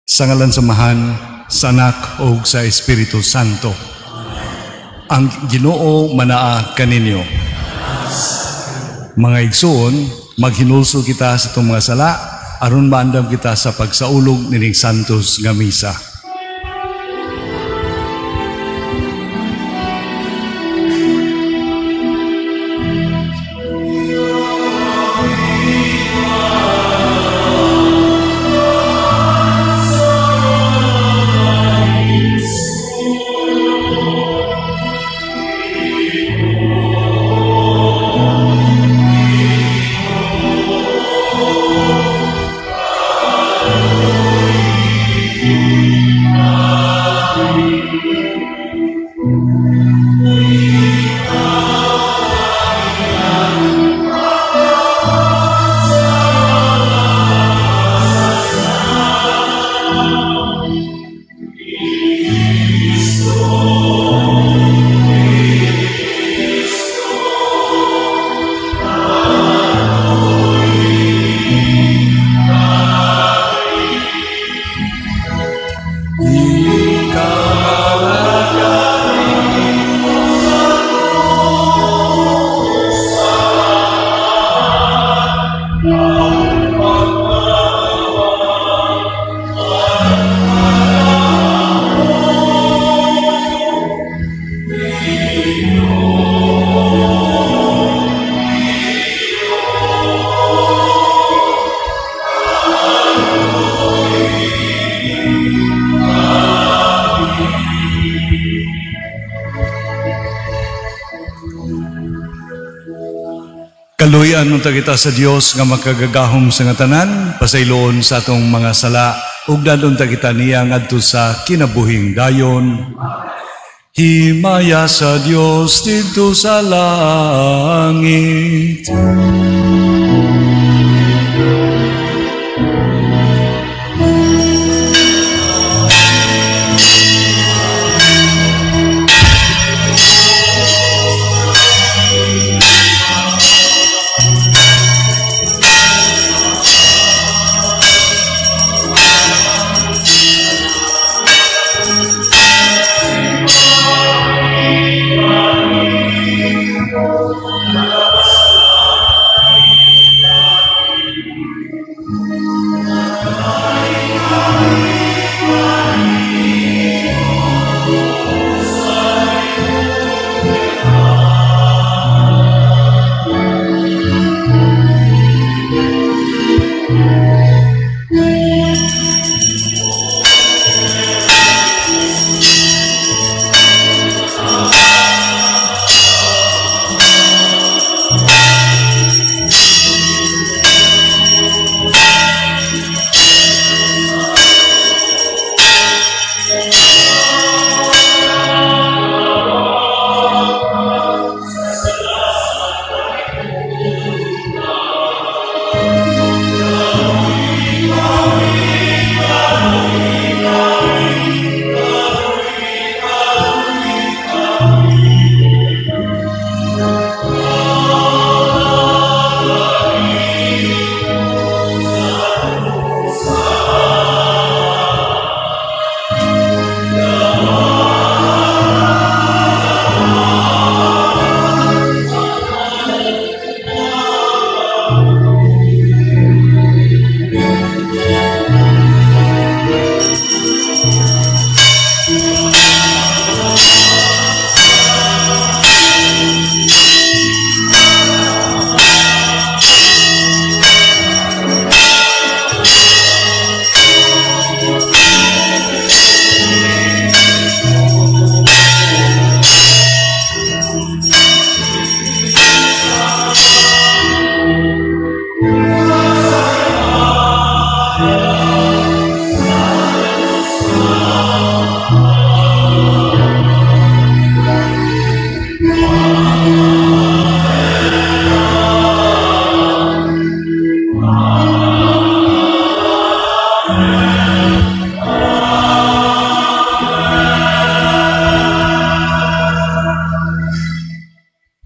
Sa ngalan samahan, sa Anak o sa Espiritu Santo. Ang Ginoo manaa kaninyo. Mga igsoon, maghinulso kita sa itong mga sala, aron maandam kita sa pagsaulog nining Santos nga Misa. Kaluyan unta kita sa Dios nga makagagahom sa nga tanan, pasayloon sa atong mga sala, ug dadon ta kita niya ngadto sa kinabuhing dayon. Himaya sa Dios dito sa langit.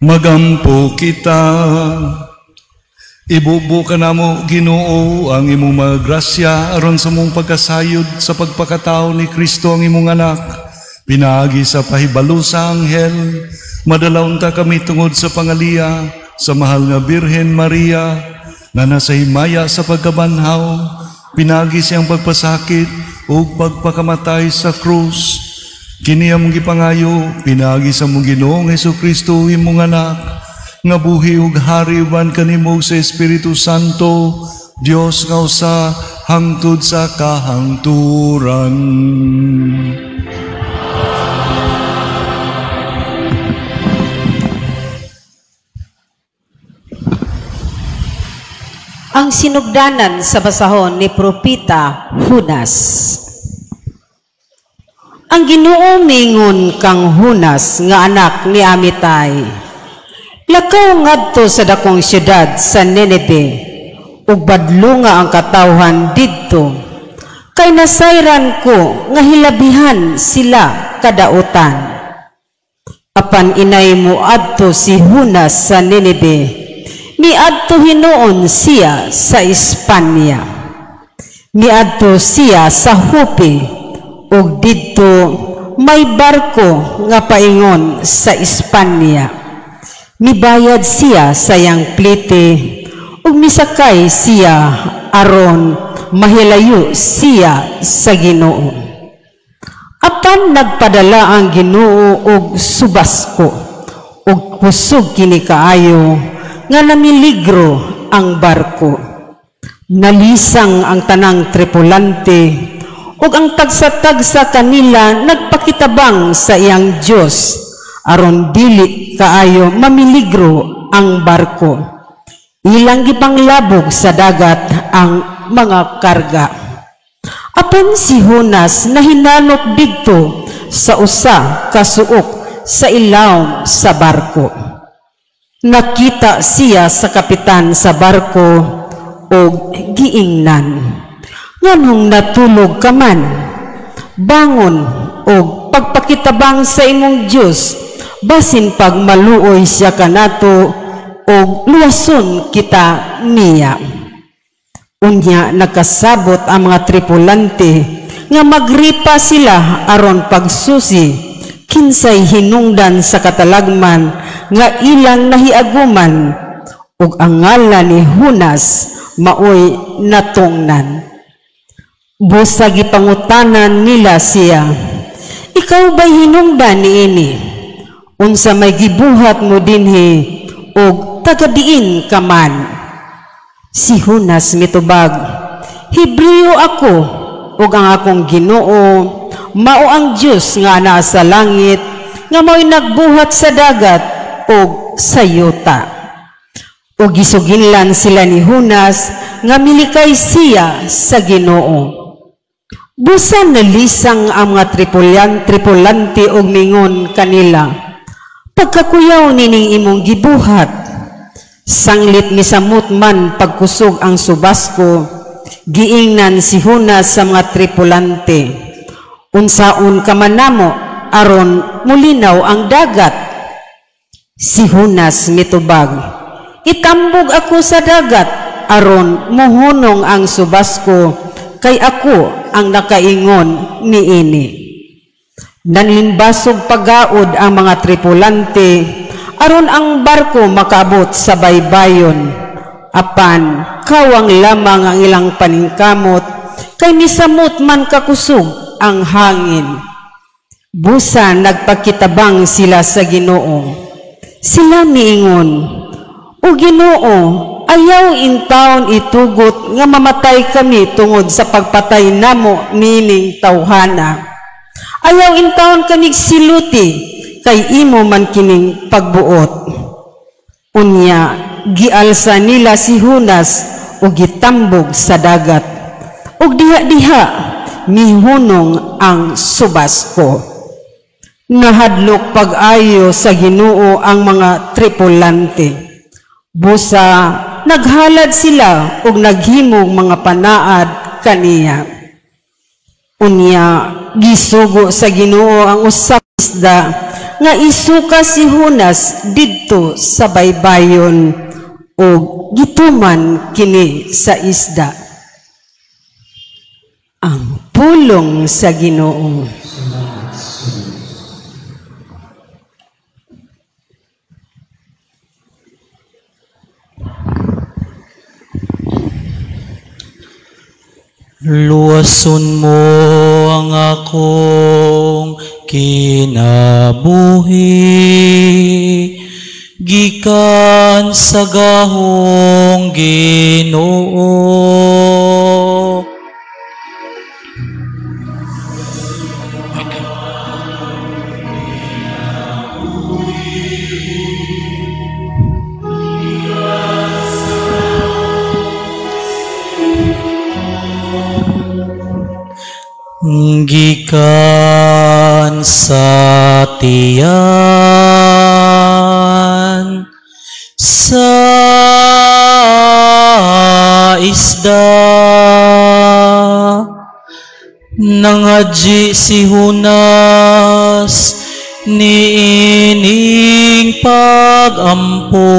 Magampo kita, Ibubo ka namo, Ginoo, ang imong mga grasya aron sa mong pagkasayod sa pagpakatao ni Kristo ang imong anak. Pinaagi sa pahibalo sa anghel, madalaw ta kami tungod sa pangaliya sa mahal nga Birhen Maria, na nasa himaya sa pagkabanhaw, pinagi siyang pagpasakit o pagpakamatay sa krus. Kini among gipangayo, pinagi sa mong Ginoong Hesukristo imong anak, nga buhi ug hari uban kanimo sa Espiritu Santo, Dios nga usa hangtod sa kahangturan. Ang sinugdanan sa basahon ni Propeta Hunas. Ang Ginoo mingon kang Hunas nga anak ni Amitay, lakaw ngadto sa dakong syudad sa Nineve, ug badlo nga ang katawhan didto, kay nasayran ko nga hilabihan sila kadautan. Apan inay mo adto si Hunas sa Nineve, miadto hinuon siya sa Espanya. Miadto siya sa Joppe, ug didto may barko nga paingon sa Espanya. Mibayad siya sa yang plite, ug misakay siya aron mahilayo siya sa Ginoo. Apan nagpadala ang Ginoo og subasko, ug kusog kini kaayo nga namiligro ang barko. Nalisang ang tanang tripulante, ug ang tagsa-tagsa kanila nagpakitabang sa iyang Dios aron dili kaayo mamiligro ang barko. Ilang gipanglabog sa dagat ang mga karga. Apan si Hunas nahinanok didto sa usa ka suok sa ilawom sa barko. Nakita siya sa kapitan sa barko o giingnan. Nganong natulog ka man, bangon o pagpakitabang sa imong Diyos, basin pag maluoy siya kanato o luwason kita niya. Unya nagkasabot ang mga tripulante nga magripa sila aron pagsusi kinsay hinungdan sa katalagman nga ilang nahiaguman, ug ang ngalan ni Hunas maoy natungnan. Busa gipangutanan nila siya, ikaw ba'y hinungdan niini? Unsa may gibuhat mo dinhi og tagadiin ka man? Si Hunas mitubag, Hebreo ako, ug ang akong Ginoo mao ang Dios nga naa sa langit, nga mao'y nagbuhat sa dagat og sa yuta. Ug gisuginlan sila ni Hunas nga milikay siya sa Ginoo. Busa nalisang ang mga tripulante og mingon kanila, pagkakuyaw nining imong gibuhat. Sanglit misamot man pagkusog ang subasko, giingnan si Hunas sa mga tripulante, unsaon ka man namo aron mulinaw ang dagat. Si Hunas mitubag, itambog ako sa dagat aron muhunong ang subasko, kay ako ang nakaingon niini. Nanlimbasog pagaod ang mga tripulante aron ang barko makaabot sa baybayon. Apan kawang lamang ang ilang paningkamot, kay misamot man kakusog ang hangin. Busa nagpakitabang sila sa Ginoo. Sila niingon, o Ginoo, ayaw intawon itugot nga mamatay kami tungod sa pagpatay namo nining tawhana. Ayaw intawon kami siluti, kay imo man kining pagbuot. Unya, gialsa nila si Hunas o gitambog sa dagat. Ug diha-diha, mihunong ang subasko. Nahadlok pag-ayo sa Ginoo ang mga tripulante. Busa, naghalad sila ug naghimog mga panaad kaniya. Unya, gisugo sa Ginoo ang usap isda nga isuka si Hunas didto sa baybayon, o gituman kini sa isda. Ang pulong sa Ginoo. Luwason mo ang akong kinabuhi, gikan sa gahong Ginoo. Gikan sa tiyan sa isda, nangadji si Hunas niining pag-ampo,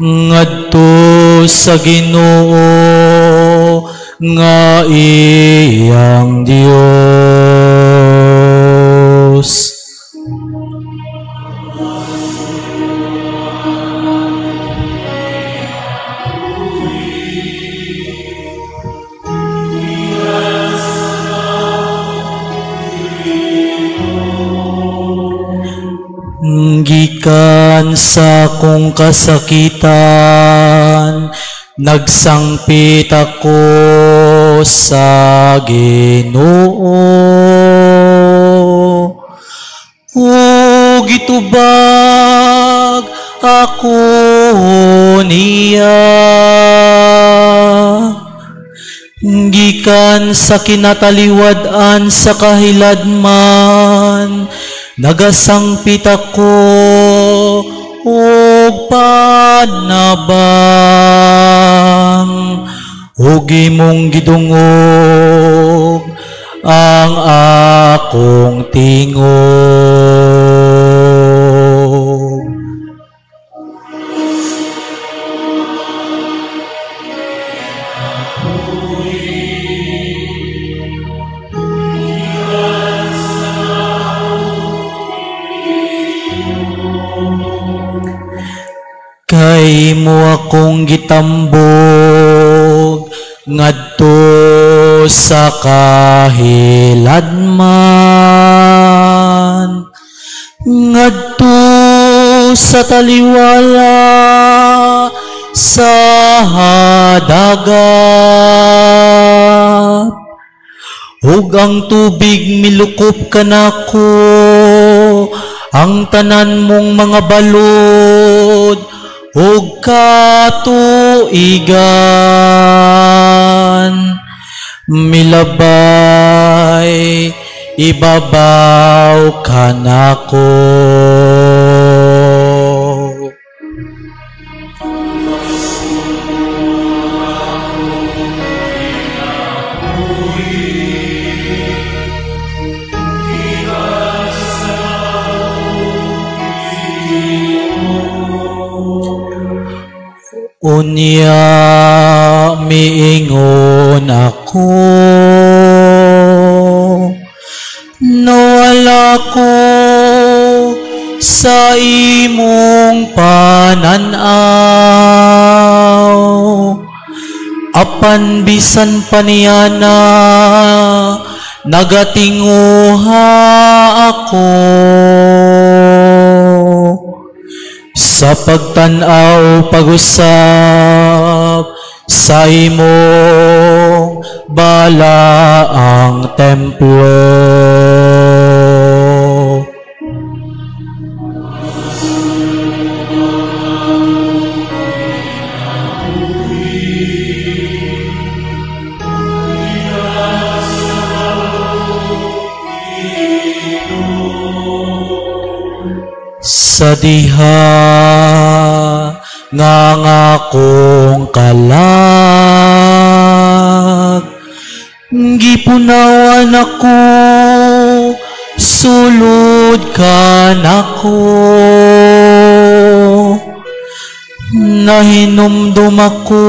ngadto sa Ginoo nga iyang Dios. Gikan sa kong kasakitan, nagsangpit ako sa Ginoo. O gitubag ako niya, gikan sa kinataliwad-an sa kahiladman, nagasangpit ako o panabang, ug imong gidungog ang akong tingog. Kay mo akong gitambog ngadto sa kahiladman, ngadto sa taliwala sa dagat, ug ang tubig milukop kanako, ang tanan mong mga balod ug katuigan, milabay ibabaw kanako. Unya miingon ako, nawala ko sa imong pananaw, apan bisan paniyana nagatinguha ako. Sa pagtanaw pag-usap sa imong balaang templo, sa diha nga akong kalag, gipunawan ako, sulod ka nako, Nahinumdum ako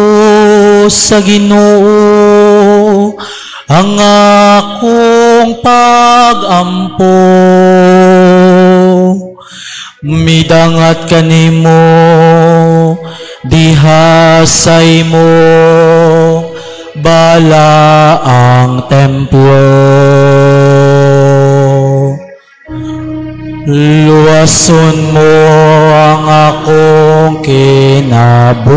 sa Ginoo ang akong pag-ampo. Midangat kanimo diha sa imo bala ang templo. Luwason mo ang akong kinabuhi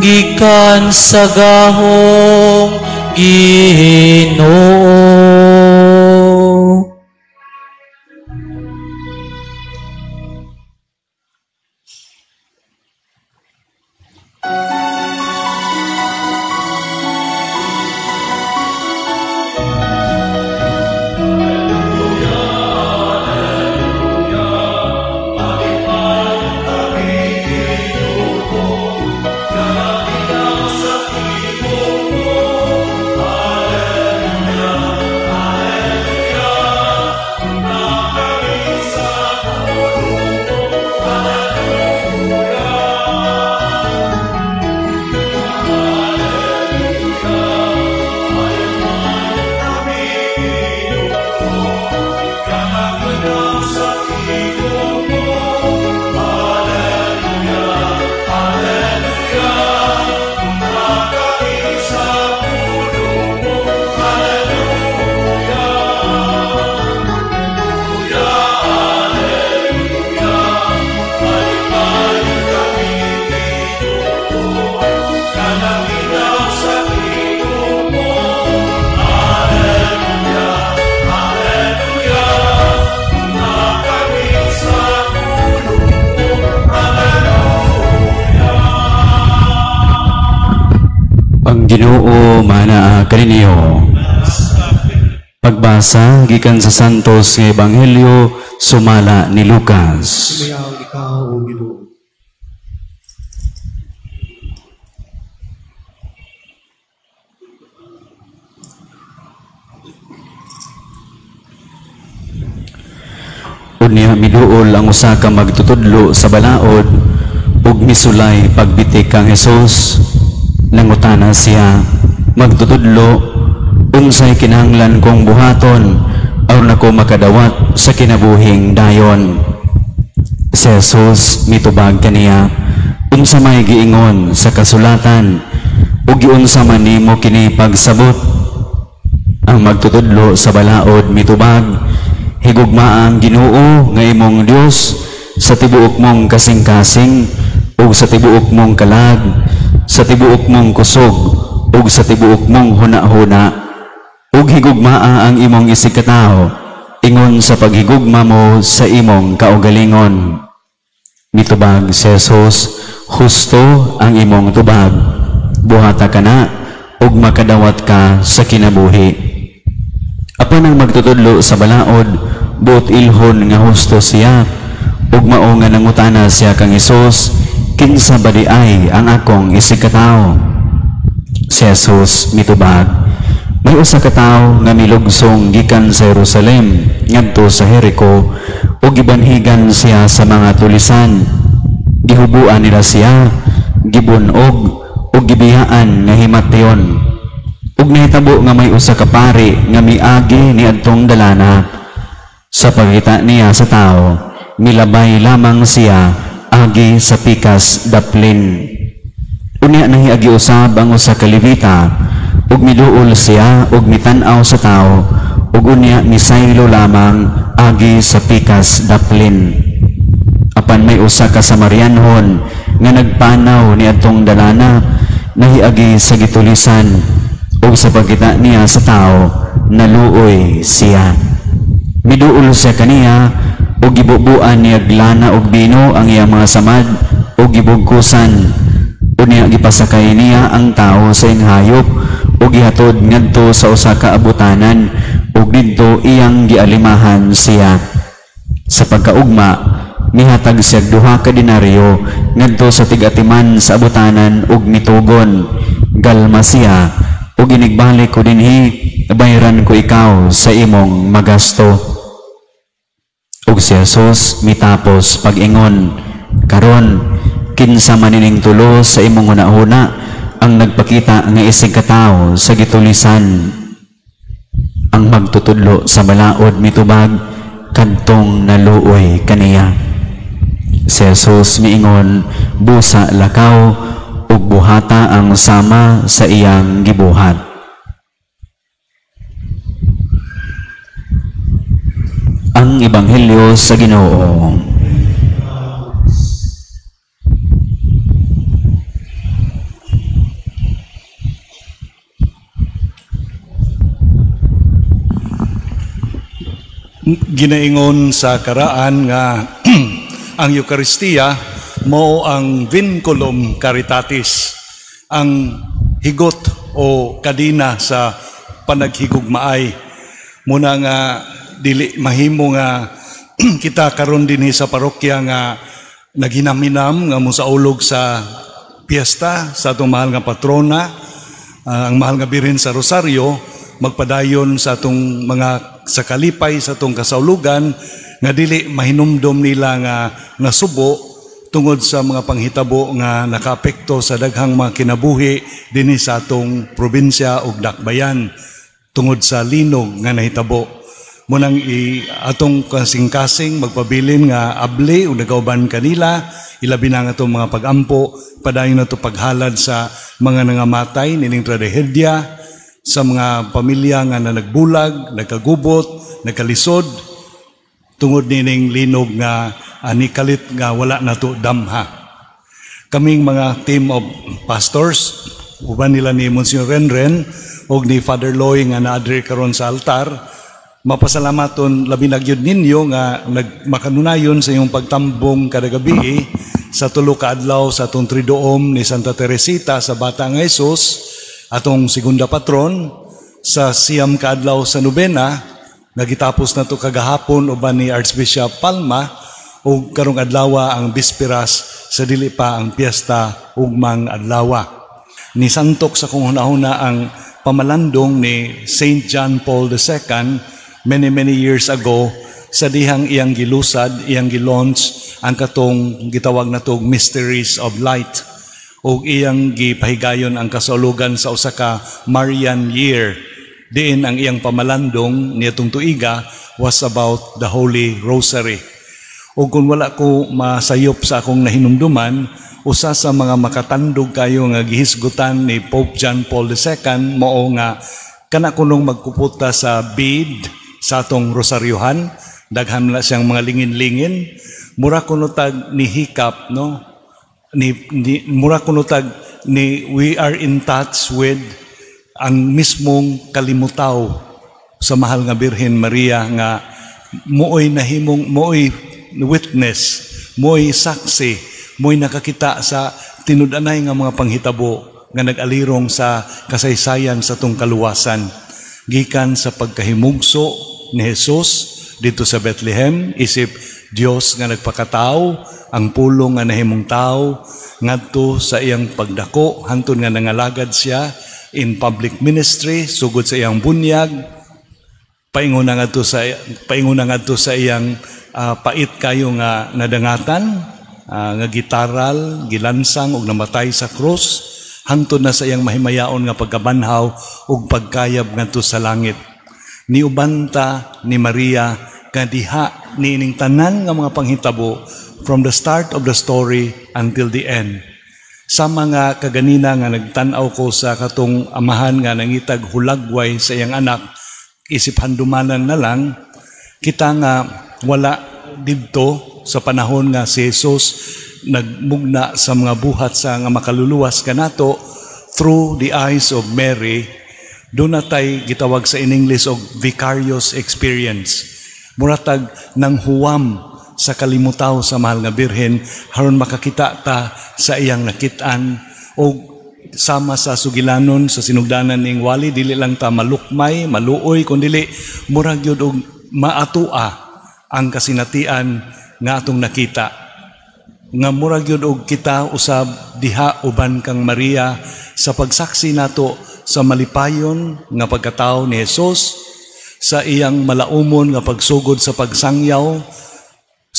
gikan sa gahong Ginoo. Ginoo manaa kaninyo. Pagbasa gikan sa Santos nga Ebanghelyo sumala ni Lucas. Ikaw, O Ginoo. Unya miduol ang usa ka magtutudlo sa balaod ug misulay pagbitik kang Hesus. Nangutana siya, magtutudlo, unsay kinahanglan kong buhaton aron ako makadawat sa kinabuhing dayon. Si Jesus mitubag kaniya, unsa may giingon sa kasulatan ug giunsa man nimo kini pagsabot. Ang magtutudlo sa balaod mitubag, higugma ang Ginoo nga imong Dios sa tibuok mong kasing-kasing ug sa tibuok mong kalag, sa tibuok mong kusog ug sa tibuok mong huna-huna, ug higugmaa ang imong isig katawo ingon sa paghigugma mo sa imong kaugalingon. Mitubag si Jesus, husto ang imong tubag, buhata ka na ug makadawat ka sa kinabuhi. Apan ang magtutudlo sa balaod, buot ilhon nga husto siya ug mao nga nangutana siya kang Hesus, kinsa ba di ay ang akong isig katawo? Si Jesus mitubag, may usa ka tawo nga milugsong gikan sa Jerusalem ngadto sa Jerico ug gibanhigan siya sa mga tulisan. Gihubuan nila siya, gibunog ug gibiyaan nga himatyon. Ug nahitabo nga may usa ka pari nga miagi niadtong dalana. Sa pagkita niya sa tawo, milabay lamang siya agi sa pikas daplin. Unya nahiagi usab ang usa ka Levita ug miduol siya ug mitan-aw sa tawo ug unya misaylo lamang agi sa pikas daplin. Apan may usa ka Samarianhon nga nagpanaw niadtong dalana, nahiagi sa gitulisan ug sa pagkita niya sa tawo naluoy siya. Miduol siya kaniya ug gibubuan niya glana ug bino ang iyang mga samad ug gibugkusan. Unya gipasakay niya ang tawo sa inghayop ug gihatod ngadto sa usa ka abutanan ug didto iyang gialimahan siya. Sa pagkaugma, mihatag siya 2 ka denaryo ngadto sa tig-atiman sa abutanan ug mitugon, galma siya ug ginigbalik ko dinhi, bayaran ko ikaw sa imong magasto. Ug og si Jesus mitapos pag-ingon, karon kinsa manining tulo sa imong una-una ang nagpakita nga isig katao sa gitulisan. Ang magtutudlo sa balaod mitubag kadtong naluoy kaniya. Si Jesus miingon, busa lakaw ug buhata ang sama sa iyang gibuhat. Ang Ebanghelyo sa Ginoo. Ginaingon sa karaan nga ang Eucharistia mao ang vinculum caritatis, ang higot o kadina sa panaghigugmaay. Muna nga dili mahimo nga kita karon dinhi sa parokya nga naghinam-hinam nga mosaulog sa piyesta sa atong mahal nga patrona, ang mahal nga Birhen sa Rosario, magpadayon sa atong mga sa kalipay sa atong kasaulugan nga dili mahinumdom nila nga nasubo tungod sa mga panghitabo nga nakaapekto sa daghang mga kinabuhi dinhi sa atong probinsya ug dakbayan tungod sa linog nga nahitabo. Munang atong kasing-kasing magpabilin nga abli ug nagauban kanila, ilabi na nga atong mga pagampo, padayon na to paghalad sa mga nangamatay nining trahedya, sa mga pamilya nga na nagbulag, nagkagubot, nagkalisod, tungod nining linog nga anikalit nga wala na to damha. Kaming mga team of pastors, uban nila ni Monsignor Renren o ni Father Loy nga naadre karon sa altar, mapasalamaton labi na gyud ninyo nga makanunayon sa iyong pagtambong kada gabi sa tulo ka adlaw sa atong Triduum ni Santa Teresita sa Bata nga Hesus, atong segunda patron, sa siyam ka adlaw sa nobena, nagitapos na to kagahapon uban ni Archbishop Palma, ug karong adlaw ang bisperas sa dili pa ang piyesta ugmang adlaw. Ni santok sa kung hunahuna ang pamalandong ni Saint John Paul II many years ago, sa dihang iyang gilusad, iyang gilaunch ang katong gitawag na tog Mysteries of Light, ug iyang gipahigayon ang kasaulugan sa usa ka Marian year. Diin ang iyang pamalandong niadtong tuiga was about the Holy Rosary. Ug kung wala ko masayop sa akong nahinumduman, usa sa mga makatandog kayo nga gihisgutan ni Pope John Paul II mao nga kana kunong magkuputa sa bead sa atong rosaryohan, daghan na siyang mga lingin-lingin, mura kuno tag ni hikap, no? Mura kunutag ni we are in touch with ang mismong kalimutaw sa mahal nga Birhen Maria nga mooy nahimong mooy witness, mooy saksi, mooy nakakita sa tinud-anay nga mga panghitabo nga nag-alirong sa kasaysayan sa tong kaluwasan, gikan sa pagkahimugso ni Jesus dito sa Bethlehem isip Dios nga nagpakatao, ang pulong nga nahimong tao, ngadto sa iyang pagdako, hantun nga nangalagad siya in public ministry, sugod sa iyang bunyag, paingon na ngadto sa iyang pait kayo nga nadangatan, nga gitaral, gilansang ug namatay sa krus, hantun na sa iyang mahimayaon nga pagkabanhaw ug pagkayab ngadto sa langit. Niubanta ni Maria nga diha niining tanan nga mga panghitabo from the start of the story until the end. Sa mga kaganina nga nagtan-aw ko sa katong amahan nga nangitag hulagway sa iyang anak, isip handumanan na lang, kita nga wala didto sa panahon nga si Jesus nagmugna sa mga buhat sa nga makaluluwas kanato through the eyes of Mary. Doon natay gitawag sa in English og vicarious experience. Muratag nang huwam sa kalimutaw sa mahal nga Birhen haron makakita ta sa iyang nakitaan o sama sa sugilanon sa sinugdanan ning wali, dili lang ta malukmay, maluoy, kundi murag yun og maatua ang kasinatian nga atong nakita. Nga murag yun og kita usab diha uban kang Maria sa pagsaksi nato sa malipayon nga pagkatao ni Jesus, sa iyang malaumon nga pagsugod sa pagsangyaw,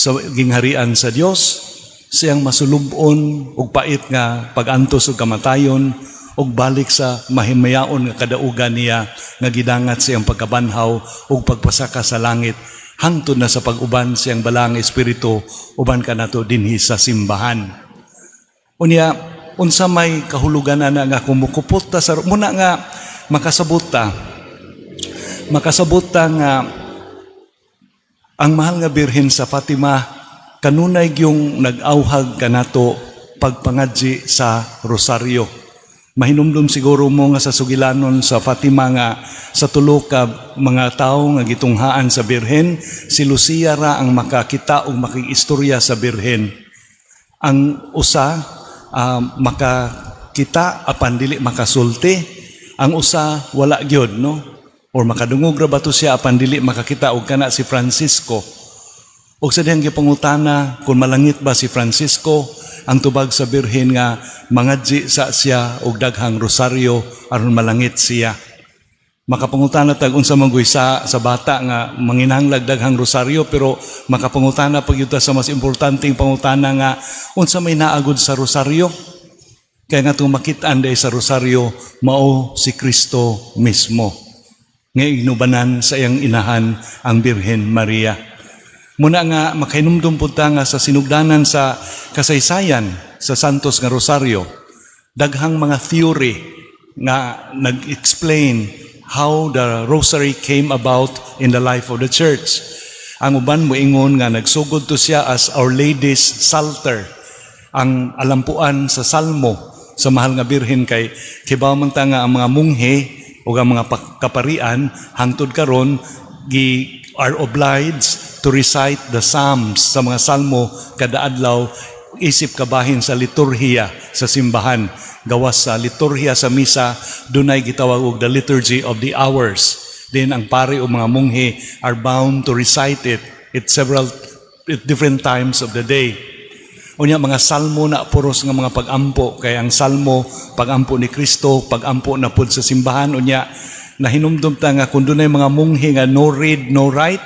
sa gingharian sa Dios, siyang masulubon ug pait nga pagantos ug kamatayon ug balik sa mahimayaon nga kadaugan niya nga gidangat siyang pagkabanhaw ug pagpasaka sa langit hangtod na sa pag-uban siyang balang espiritu uban kanato dinhi sa simbahan. Unya unsa may kahulugan ana nga kumukupot ta sa muna nga makasabot ta nga ang mahal nga birhen sa Fatima kanunay yung nag-auhag kanato pagpangadji sa rosaryo. Mahinumdum siguro mo nga sa sugilanon sa Fatima nga sa tulo ka mga tao nga gitunghaan sa birhen, si Lucia ra ang makakita o makiistorya sa birhen. Ang usa makakita apan dili makasulti, ang usa wala gyud no, or makadungog ra bato siya apan dili makakita og kana si Francisco. Og sa diyang gipangutana kung malangit ba si Francisco, ang tubag sa birhen nga mangadji sa siya og daghang rosaryo aron malangit siya. Makapangutana tag unsa man sa bata nga manginahanglag daghang rosaryo, pero makapangutana pag yuta sa mas importanteng pangutana nga unsa may naagod sa rosaryo. Kaya nga itong makitaan day sa rosaryo mao si Kristo mismo nga ignubanan sa iyang inahan ang Birhen Maria. Muna nga makainumdum punta nga sa sinugdanan sa kasaysayan sa Santos nga Rosario, daghang mga theory nga nag-explain how the Rosary came about in the life of the Church. Ang uban moingon nga nagsugod to siya as Our Lady's Psalter, ang alampuan sa Salmo sa mahal nga birhen kay kibaw man ta nga ang mga munghe o ang mga kaparian hangtod karon are obliged to recite the Psalms sa mga salmo kada adlaw isip kabahin sa liturhiya sa simbahan. Gawas sa liturhiya sa misa dunay gitawag og the liturgy of the hours. Then ang pari o mga munghe are bound to recite it at different times of the day. Unya mga salmo na puros nga mga pagampo, kay ang salmo pagampo ni Kristo, pagampo na pud sa simbahan. Unya nahinumdum ta nga kun dunay mga munghe nga no read no write,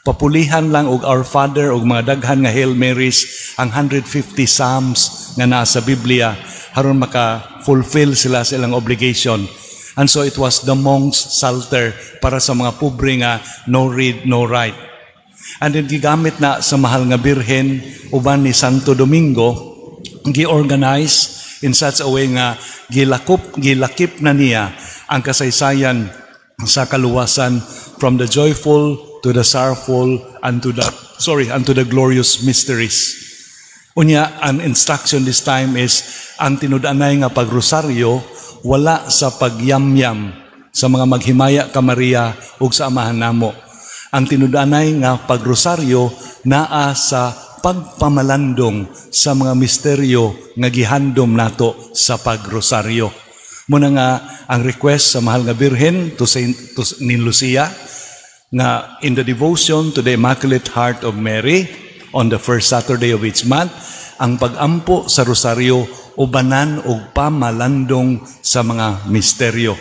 papulihan lang og Our Father og mga daghan nga Hail Marys ang 150 Psalms nga naa sa Biblia aron maka-fulfill sila sa ilang obligation. And so it was the monks' psalter para sa mga pobre nga no read no write. And then gigamit na sa mahal nga birhen uban ni Santo Domingo, gi-organize in such a way nga gilakip na niya ang kasaysayan sa kaluwasan from the joyful to the sorrowful and to the glorious mysteries. Unya, ang instruction this time is ang tinud-anay nga pagrosaryo wala sa pagyamyam sa mga maghimaya ka Maria ug sa amahan namo. Ang tinud-anay nga pagrosaryo naa sa pagpamalandong sa mga misteryo nga gihandom nato sa pagrosaryo. Muna nga ang request sa mahal nga birhen to ni Lucia nga in the devotion to the Immaculate Heart of Mary on the first Saturday of each month, ang pag-ampo sa rosaryo ubanan og pamalandong sa mga misteryo.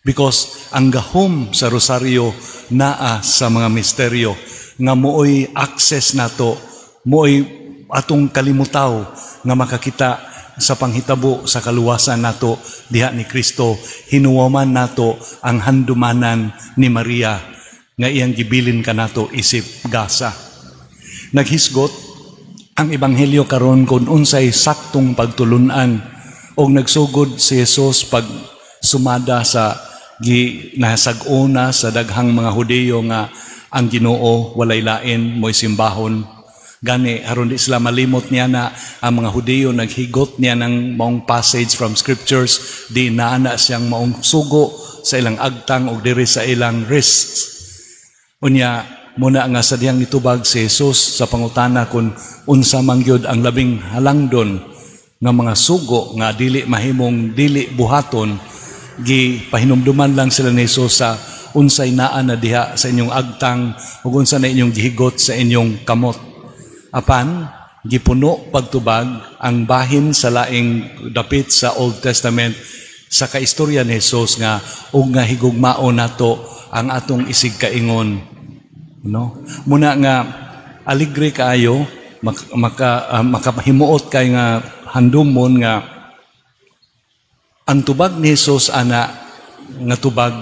Because ang gahom sa rosaryo naa sa mga misteryo nga mooy access nato, mooy atong kalimutaw nga makakita sa panghitabo sa kaluwasan nato diha ni Kristo. Hinuwaman nato ang handumanan ni Maria nga iyang gibilin kanato isip gasa. Naghisgot ang ebanghelyo karon kung unsay saktong pagtulunan o nagsugod si Jesus pag sumada sa nasag-una sa daghang mga Hudiyo nga ang Ginoo walay lain mo'y simbahon. Gani aron di sila malimot niya na ang mga Hudiyo naghigot niya ng maong passage from scriptures, di naana siyang maong sugo sa ilang agtang o diri sa ilang wrists. Unya, muna nga sa diyang nitubag si Jesus sa pangutana kung unsa mangyod ang labing halangdon nga mga sugo nga dili mahimong dili buhaton, gipahinumduman lang sila ni Jesus sa unsay naa na diha sa inyong agtang ug unsa na inyong gihigot sa inyong kamot. Apan, gipuno pagtubag ang bahin sa laing dapit sa Old Testament sa kaistorya ni Jesus nga ug nga higugmao nato ang atong isig kaingon. No? Muna nga aligre kaayo makahimuot kay nga handumon nga ang tubag ni Jesus ana nga tubag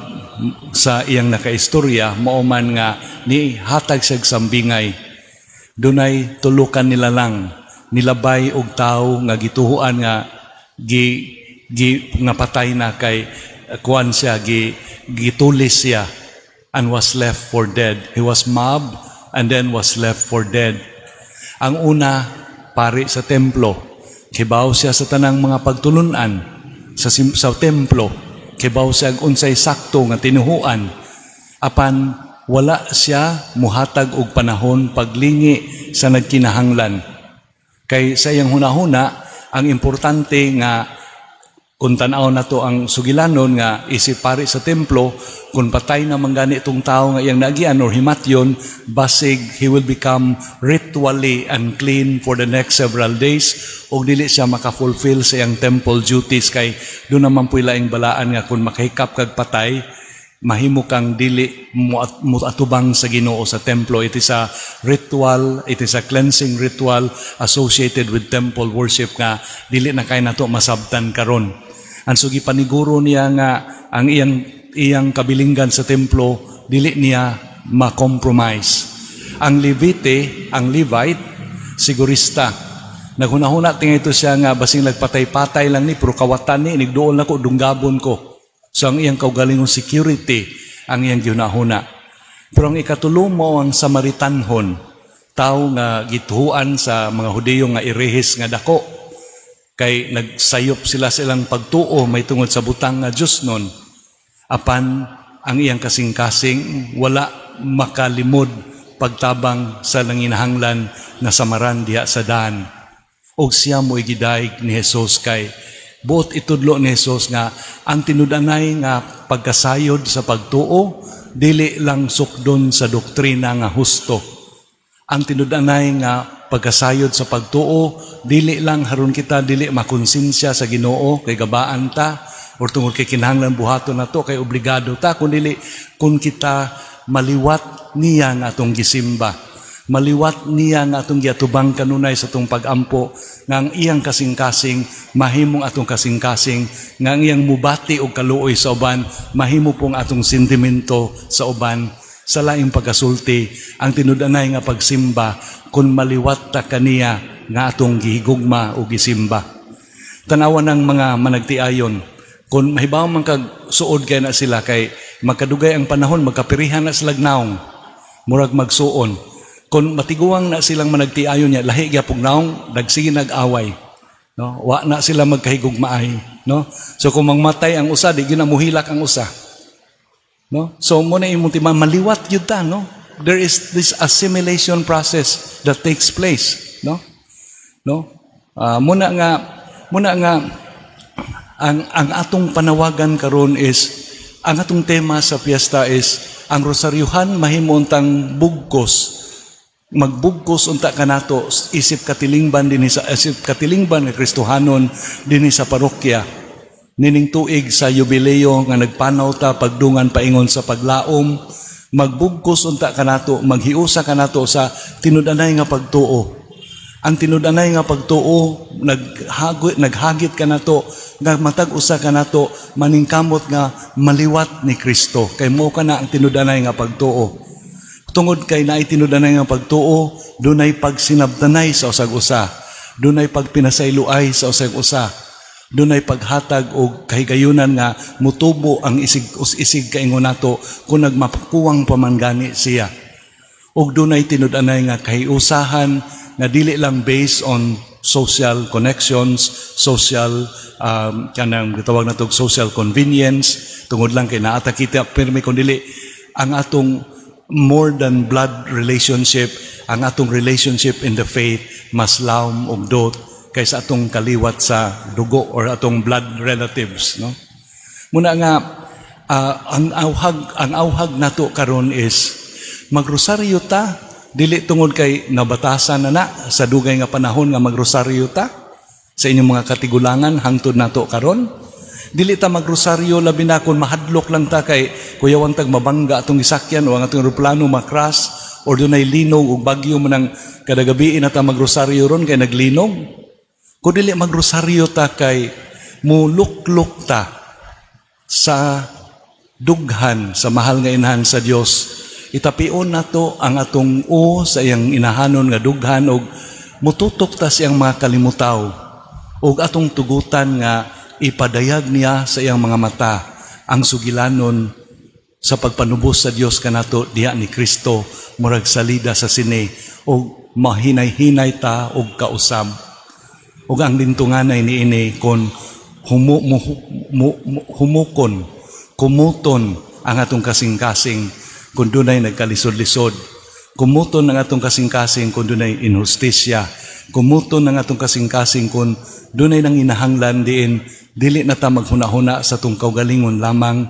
sa iyang nakaistorya mao man nga ni hatag sa sambingay. Dunay tulukan nila lang nilabay og tao nga gituhuan nga nga patay na kay kuan siya gitulis siya and was left for dead. He was mobbed and then was left for dead. Ang una, pari sa templo. Kibaw siya sa tanang mga pagtulunan sa templo. Kibaw siya unsay sakto nga tinuhuan. Apan wala siya muhatag og panahon paglingi sa nagkinahanglan. Kay sa iyang hunahuna, ang importante nga kung tanaw na to ang sugilanon nga isip pari sa templo, kung patay na manggani itong tao nga iyang nagian or himatyon, basig he will become ritually unclean for the next several days o dili siya makafulfill sa iyang temple duties kay doon naman po ilaing balaan nga kung makahikap kag patay, mahimo kang dili muatubang sa Ginoo sa templo. It is a ritual, it is a cleansing ritual associated with temple worship nga dili na kay nato masabtan karon. Ang sugi paniguro niya nga ang iyang kabilinggan sa templo dili niya ma-compromise. Ang Levite, sigurista. Naghunahuna tingay ito siya nga basing nagpatay-patay lang ni pero kawatan ni nigduol na ko dunggabon ko. So ang iyang kaugalingong security ang iyang ginahuna. Pero ang ikatulo mo ang Samaritanhon, tao nga gituhuan sa mga Hudiyo nga irehis nga dako. Kay nagsayop sila silang pagtuo may tungod sa butang nga Diyos nun. Apan ang iyang kasing-kasing wala makalimod pagtabang sa nanginahanglan na samaran diha sa daan. Og siya mo igidayeg ni Jesus kay buot itudlo ni Jesus nga ang tinudanay nga pagkasayod sa pagtuo dili lang sukdon sa doktrina nga husto. Ang tinudanay nga pagkasayod sa pagtuo dili lang haron kita dili makonsensya sa Ginoo kay gabaan ta or tungod kay kinahanglan buhaton nato kay obligado ta kundi kun kita maliwat niya nga atong gisimba. Maliwat niya nga atong giatubang kanunay sa atong pagampo nga ang iyang kasing-kasing mahimong atong kasing-kasing nga ang iyang mubati og kaluoy sa uban mahimo pong atong sentimento sa uban. Sa laing pagkasulti ang tinudanay nga pagsimba kun maliwat ta kaniya nga atong gihigugma o gisimba. Tanawan ng mga managtiayon kun mahibaw man kag suod kay na sila kay magkadugay ang panahon magkapirihan na sila naong murag magsuon. Kung matiguang na silang managtiayon niya, lahi gyapon naong, dagsige nag-away. No? Wa na sila magkahigugmaay. No? So kung mangmatay ang usa, di ginamuhilak ang usa. No? So muna imong timan, maliwat yun ta. No? There is this assimilation process that takes place. No? No? Muna nga, ang atong panawagan karon is, ang atong tema sa piyesta is, ang rosaryuhan mahimuntang bugkos. Magbugkos unta kanato isip katilingban nga Kristohanon dinhi sa parokya nining tuig sa yubileo nga nagpanaw ta pagdungan paingon sa paglaom. Magbugkos unta kanato maghiusa kanato sa tinudanay nga pagtuo. Ang tinudanay nga pagtuo naghagit kanato nga matag usa kanato maningkamot nga maliwat ni Kristo kay mao kana ang tinudanay nga pagtuo. Tungod kay naitinudanay nga pagtuo, dunay pagsinabtanay sa usag-usa, dunay pagpinasayloay sa usag-usa, dunay paghatag og kahigayunan nga mutubo ang isig kaingon nato kung nagmapakuwang pamanggani siya. Og dunay tinudanay nga kahiusahan nga dili lang based on social connections, social kanang gitawag natog social convenience, tungod lang kay naata kita pirmi kun dili ang atong more than blood relationship, ang atong relationship in the faith mas laom og dot kaysa atong kaliwat sa dugo or atong blood relatives, no? Muna nga ang awhag nato karon is magrosaryo ta dili tungod kay nabatasan na sa dugay nga panahon nga magrosaryo ta sa inyong mga katigulangan hangtod nato karon. Dili ta magrosaryo labi na kung mahadlok lang ta kay kuyawang tag mabangga atong gisakyan o ang atong eroplano makras or dunay linog ug bagyo man ang kada gabi na ta magrosaryo ron kay naglinog. Kung dili magrosaryo ta kay mulukluk ta sa dughan sa mahal nga inahan sa Dios. Itapion nato ang atong sa iyang inahanon nga dughan og mututok ta siyang mga kalimutaw og atong tugutan nga ipadayag niya sa iyang mga mata ang sugilanon sa pagpanubos sa Dios kanato diha ni Kristo murag salida sa sine og mahinay-hinay ta og kausab. Og ang lintunganay niini kon kumuton ang atong kasing-kasing kung dunay nagkalisod-lisod. Kumuton ang atong kasing-kasing kung dunay inhustisya. Kumuton ang atong kasing-kasing kung dunay nang inahanglan diin dili na ta maghuna-huna sa atong kaugalingon lamang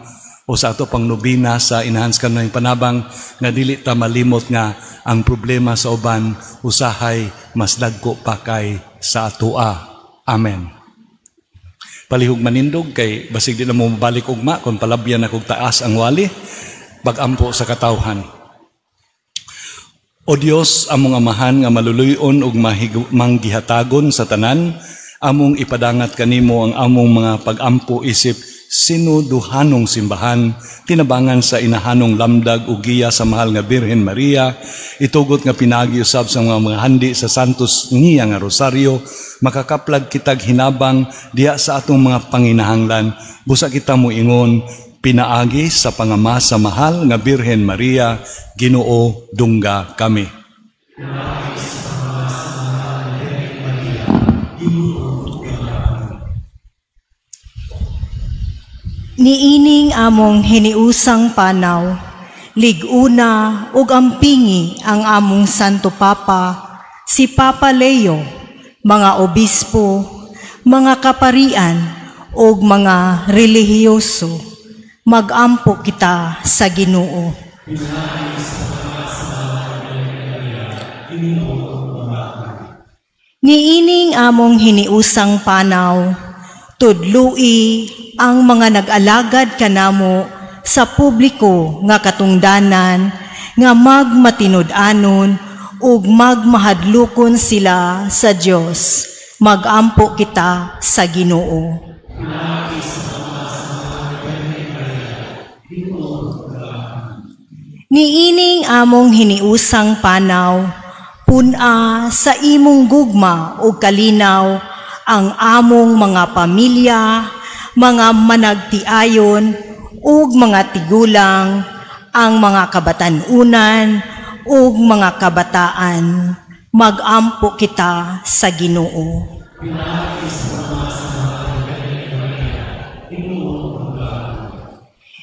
o sa ato pang nobina sa inahans kanang panabang nga dili ta malimot nga ang problema sa uban usahay mas dagko pa kay sa atoa. Amen. Palihog manindog kay basig di na mo mabalik ugma kung palabyan na kog taas ang wali bagampo sa katawhan. O Dios, among amahan nga maluluyon ug manggihatagon sa tanan, among ipadangat kanimo ang among mga pagampo isip sinuduhanong simbahan, tinabangan sa inahanong lamdag ug giya sa mahal nga Birhen Maria, itugot nga pinagi usab sa mga handi sa santos niya nga rosaryo, makakaplag kitag hinabang diha sa atong mga panginahanglan, busa kita mo ingon, pinaagi sa pangama sa mahal nga Birhen Maria, Ginoo dungga kami. Niining among hiniusang panaw, liguna ug ampingi ang among Santo Papa, si Papa Leo, mga obispo, mga kaparian ug mga relihiyoso, magampo kita sa Ginoo. Niining among hiniusang panaw, tudlui ang mga nag-alagad kanamo sa publiko nga katungdanan nga magmatinud-anon ug magmahadlukon sila sa Dios. Magampo kita sa Ginoo. Niining among hiniusang panaw, puna sa imong gugma ug kalinaw ang among mga pamilya, mga managtiayon ug mga tigulang, ang mga kabatanunan ug mga kabataan. Magampo kita sa Ginoo.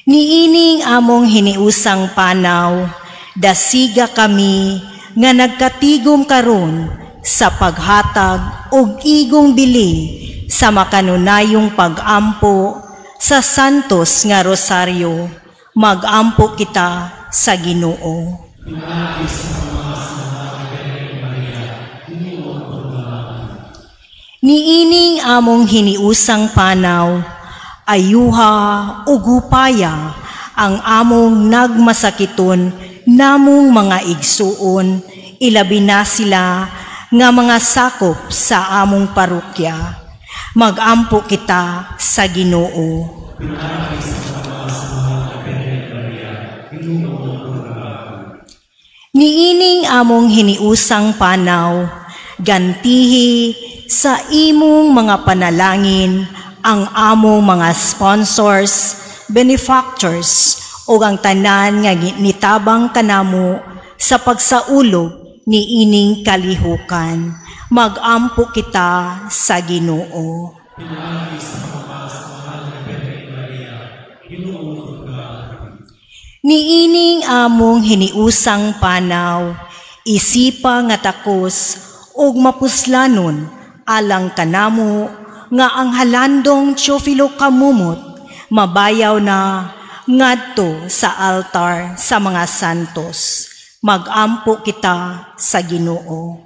Niining among hiniusang panaw, dasiga kami nga nagkatigom karon sa paghatag og igong bili sa makanunayong pagampo sa santos nga rosaryo. Magampo kita sa Ginoo. Niining among hiniusang panaw, ayuha ug hupaya ang among nagmasakiton namong mga igsuon, ilabi na sila nga mga sakop sa among parokya. Magampo kita sa Ginoo. Niining among hiniusang panaw, gantihi sa imong mga panalangin ang among mga sponsors, benefactors, o ang tanan nga nitabang kanamo sa pagsaulog ni ining kalihukan. Magampo kita sa Ginoo. Niining among hiniusang panaw, isipa nga takos ug mapuslanon alang kanamo nga ang halandong Teofilo Kamumot mabayaw na ngadto sa altar sa mga santos. Magampo kita sa Ginoo.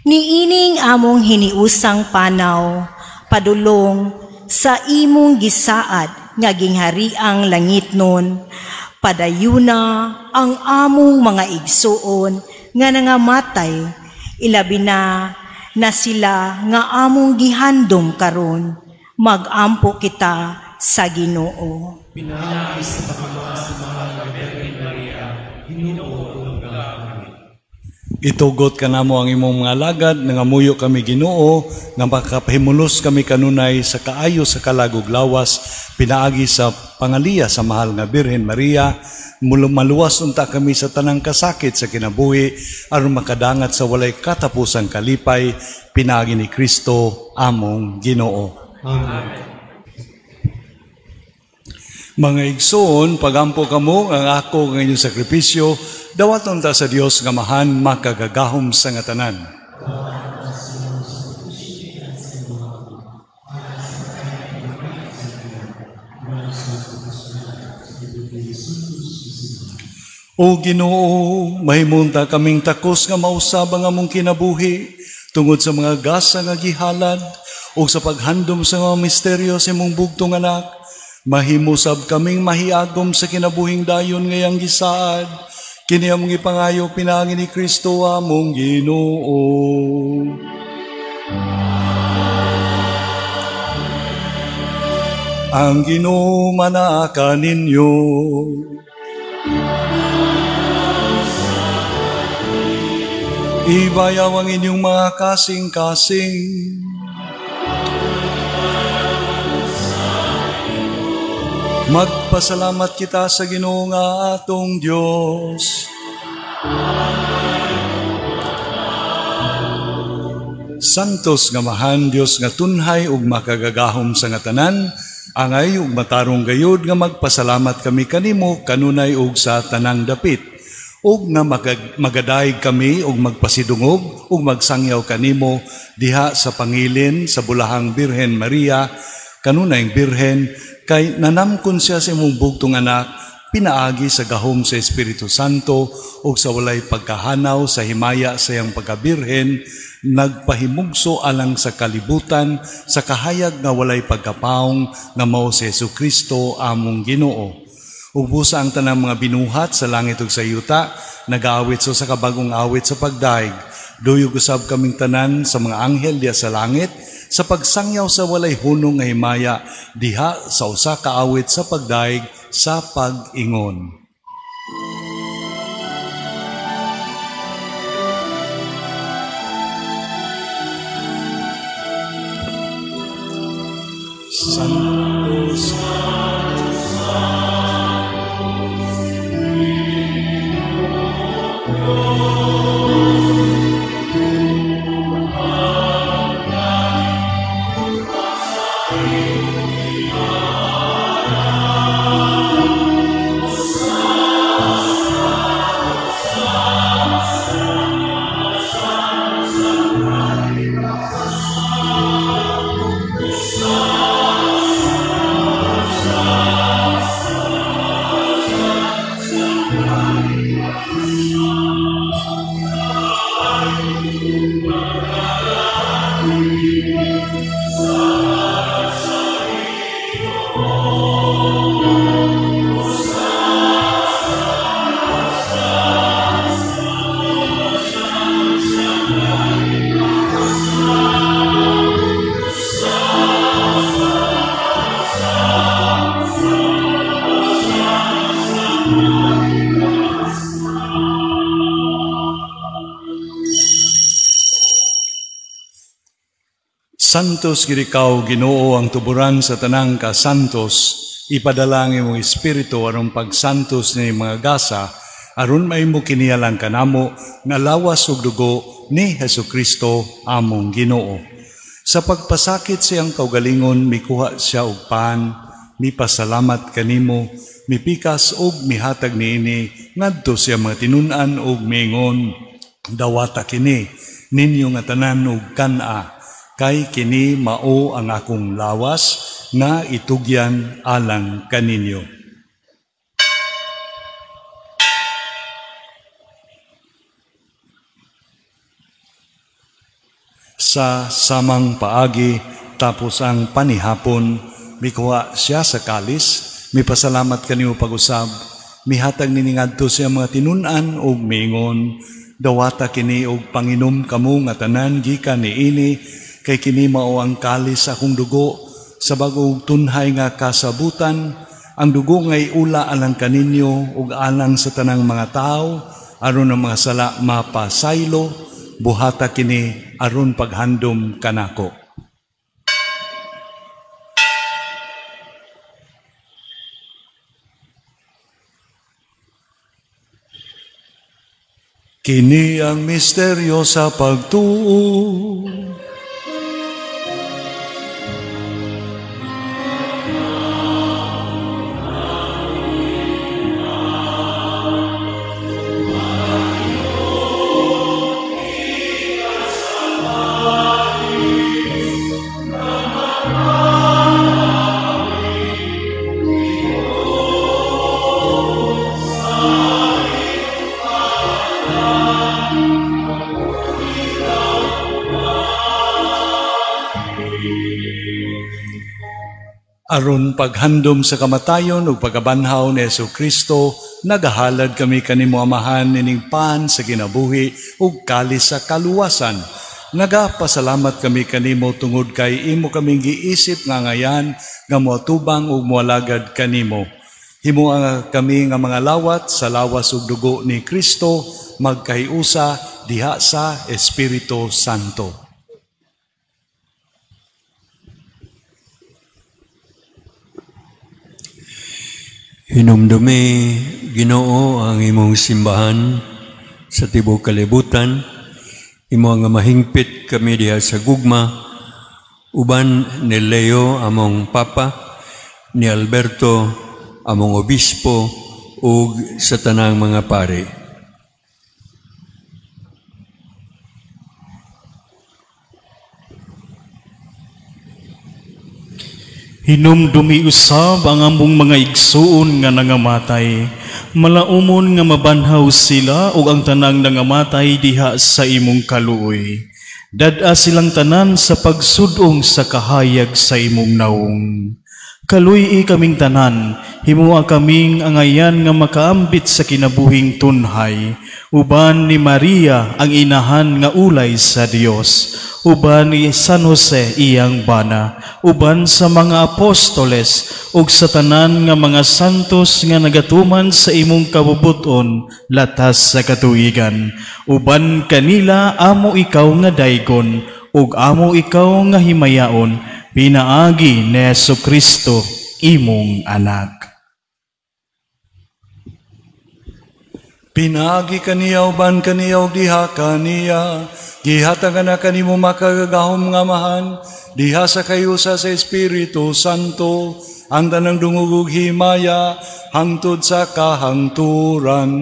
Niining among hiniusang panaw, padulong sa imong gisaad nga ginghari ang langit nun, padayuna ang among mga igsuon nga nangamatay, ilabi na sila nga among gihandom karon, magampo kita sa Ginoo. Itugot ka namo ang imong mga alagad, nangamuyo kami Ginoo, nga makapahimulos kami kanunay sa kaayo sa kalagog lawas, pinaagi sa pangaliya sa mahal nga Birhen Maria, maluwas unta kami sa tanang kasakit sa kinabuhi, aron makadangat sa walay katapusang kalipay, pinaagi ni Kristo among Ginoo. Amen. Mga igsoon, pagampo kamo ang ako ng inyong sakripisyo, dawaton ta sa Dios nga mahan makagagahom sa nga tanan. O Ginoo, mahimunta kaming takos nga mausab ang among kinabuhi tungod sa mga gasa nga gihalad o sa paghandom sa mga misteryo sa imong bugtong anak. Mahimusab kaming mahiagom sa kinabuhing dayon ngayang gisaad. Kini among ipangayo pinangin ni Kristo among Ginoo. Ang Ginoo manaka ninyo. Ibayaw ang inyong mga kasing-kasing. Magpasalamat kita sa Ginoo nga atong Dios. Santos nga mahan Dios nga tunhay ug makagagahom sa nga tanan, angay ug matarong gayud nga magpasalamat kami kanimo kanunay ug sa tanang dapit. Ug nga magadayeg kami ug magpasidungog ug magsangyaw kanimo diha sa pangilin sa bulahang Birhen Maria, kanunay Birhen, kay nanamkon siya sa imong bugtong anak, pinaagi sa gahom sa Espiritu Santo o sa walay pagkahanaw sa himaya sa iyang pagkabirhen, nagpahimugso alang sa kalibutan, sa kahayag nga walay pagkapaong nga mao si Jesucristo among Ginoo. Ubusa ang tanang mga binuhat sa langit ug sa yuta, nag-aawit so sa kabagong awit sa pagdaig. Duyog usab kaming tanan sa mga anghel diha sa langit, sa pagsangyaw sa walay hunong nga himaya diha sa usa ka awit sa pagdaig sa pag-ingon. Santo, Santo, Santos girikaw Ginoo ang tuburan sa tanang ka santos, ipadala ang imong espiritu aron pagsantos ni mga gasa, aron maimo kinialang kanamo nga lawas ug dugo ni Jesucristo among Ginoo. Sa pagpasakit siyang kaugalingon, mikuha siya og pan, mipasalamat kanimo, mipikas og mihatag niini ngadto siya mga tinun-an og miingon, dawata kini ninyo nga tanan og kana. Kay kini mao ang akong lawas na itugyan alang kaninyo. Sa samang paagi tapos ang panihapon, mikuha siya sa kalis, mipasalamat kanimo pag-usab, mihatag nini ngadto siya mga tinunan ug miingon, dawata kini og panginom kamo nga tanan gikan niini, kay kini mao ang kalis sa akong dugo sa bagong tunhay nga kasabutan, ang dugo ngay ula alang kaninyo ug alang sa tanang mga tao, aron ang mga sala mapasaylo, buhata kini aron paghandom kanako. Kini ang misteryo sa pagtuo. Aron paghandom sa kamatayon ug pagabanhaw ni Jesucristo, nagahalad kami kanimo Amahan nining pan sa kinabuhi ug kalis sa kaluwasan. Nagapasalamat kami kanimo tungod kay imo kaming giisip nga ngayan nga moatubang ug moalagad kanimo. Himo kami nga mga lawat sa lawas ug dugo ni Kristo magkahiusa diha sa Espiritu Santo. Hinumdumi, Ginoo, ang imong simbahan sa tibuok kalibutan. Imo nga mahingpit kami diha sa gugma, uban ni Leo among Papa, ni Alberto among Obispo, ug sa tanang mga pare. Hinumdumi usab ang among mga igsuon nga nangamatay, malaumon nga mabanhaw sila ug ang tanang nangamatay diha sa imong kaluoy. Dad-a silang tanan sa pagsudong sa kahayag sa imong naong. Kaluy kaming tanan, himua kaming angayan nga makaambit sa kinabuhing tunhay, uban ni Maria ang inahan nga ulay sa Dios, uban ni San Jose iyang bana, uban sa mga apostoles ug sa tanan nga mga santos nga nagatuman sa imong kabubuton latas sa katuigan, uban kanila amo ikaw nga daygon ug amo ikaw nga himayaon, pinaagi ni Jesucristo imong anak. Pinaagi kaniya uban kaniya ug diha kaniya, gihatagan na kanimo makagagahom nga Amahan, diha sa kayusa sa Espiritu Santo, ang tanang dungog ug himaya hangtod sa kahangturan.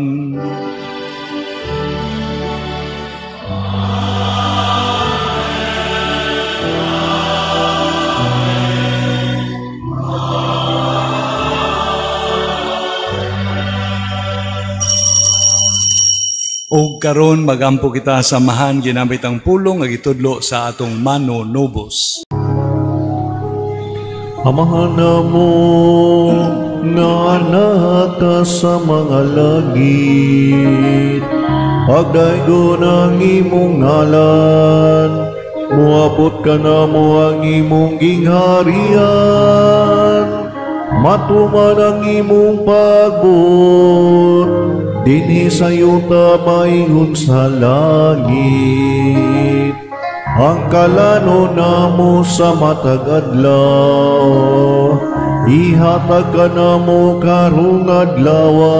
O karon magampo kita sa Amahan ginamit ang pulong nga gitudlo sa atong Mano Novus. Amahan namo nga anak ka sa mga langit, pagdaygon ang imong ngalan, muabot ka na mo ang imong gingharian, matuman ang imong pagbot, dinhi sa yuta maingon sa langit. Ang kalano namo sa matag adlaw, ihatag ka namo karong adlawa,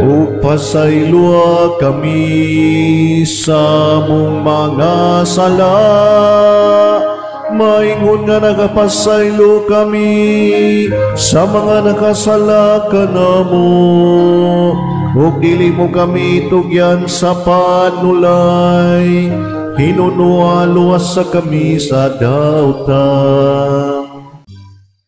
ug pasaylua kami sa mong mga sala. Maingon nga nagapasaylo kami sa mga nakasala kanamo, ug dili mo kami tugyan sa panulay, hinunualuwas sa kami sa dautan.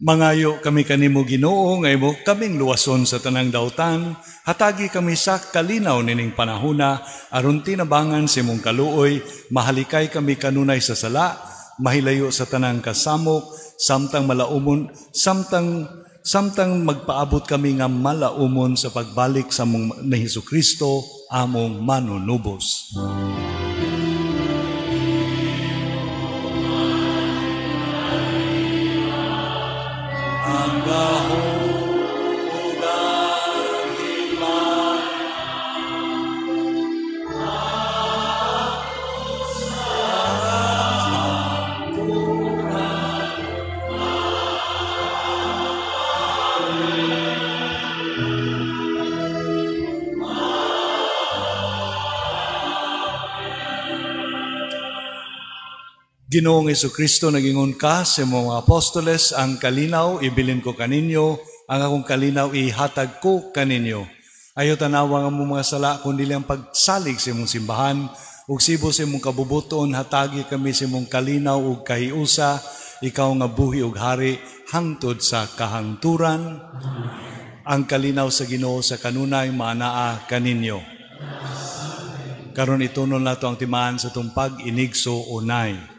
Mangayo kami kanimo Ginoo nga imo kaming luwason sa tanang dautan, hatagi kami sa kalinaw nining panahona, aron tinabangan sa imong kaluoy, mahalikay kami kanunay sa sala, mahilayo sa tanang kasamok, samtang malaumon, samtang magpaabot kami nga malaumon sa pagbalik sa mong na Hesukristo, among manunubos. Ang gahom Ginoong Jesucristo, nagingon ka sa mga apostoles, ang kalinaw ibilin ko kaninyo, ang akong kalinaw ihatag ko kaninyo. Ayaw tanawa nga mong mga sala, kundi lang pagsalig sa mong simbahan, ug sibo sa mong kabubuton, hatagi kami sa mong kalinaw ug kahiusa, ikaw nga buhi ug hari, hangtod sa kahangturan. Ang kalinaw sa Ginoo sa kanunay maanaa kaninyo. Karon itunon nato ang timaan sa tumpag inigso unay.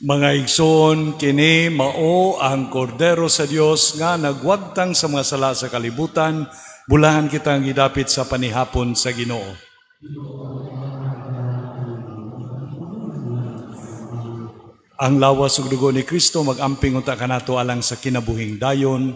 Mga igsoon, kini mao ang kordero sa Dios nga nagwagtang sa mga sala sa kalibutan, bulahan kitang gidapit sa panihapon sa Ginoo. Ang lawas ug dugo ni Kristo magamping unta kanato alang sa kinabuhing dayon.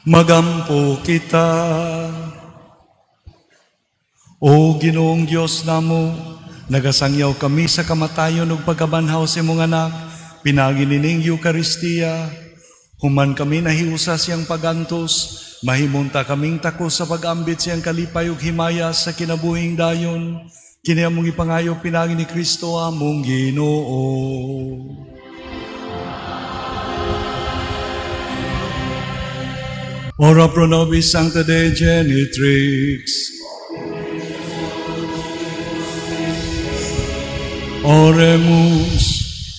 Magampo kita. O Ginoong Dios namo, nagasangyaw kami sa kamatayon ug pagkabanhaw sa imong anak, pinagi nining Eucharistia. Human kami nahiusa siyang pagantos, mahimunta kaming takos sa pag-ambit siyang kalipay ug himaya sa kinabuhing dayon. Kini among ipangayo pinagi ni Kristo among Ginoo. Ora pro nobis Sancta Dei Genitrix. Oremus,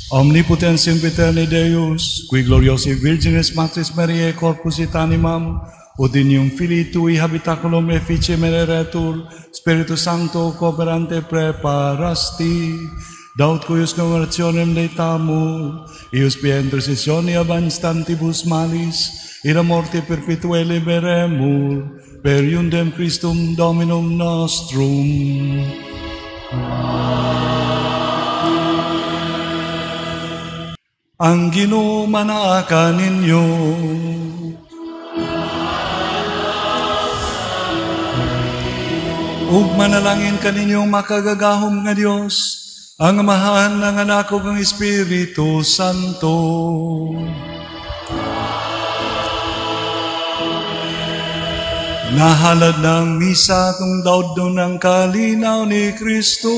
omnipotens impeterne Deus, qui gloriosi Virginis Matris Mariae corpus et animam, Odinium Filii Tui habitaculum efficie mereretur, Spiritus Sancto cooperante preparasti, daut cuius conversionem deitamu, ius pia intercessione ab instantibus malis, ira morte perpetuae liberemur, per iundem Christum Dominum nostrum. Ang Ginoo manaaka ninyo. Ug manalangin kaninyong makagagahom nga Dios, ang amahan ng anak ug ang Espiritu Santo. Nahalad ng misa tong daod ng kalinaw ni Kristo.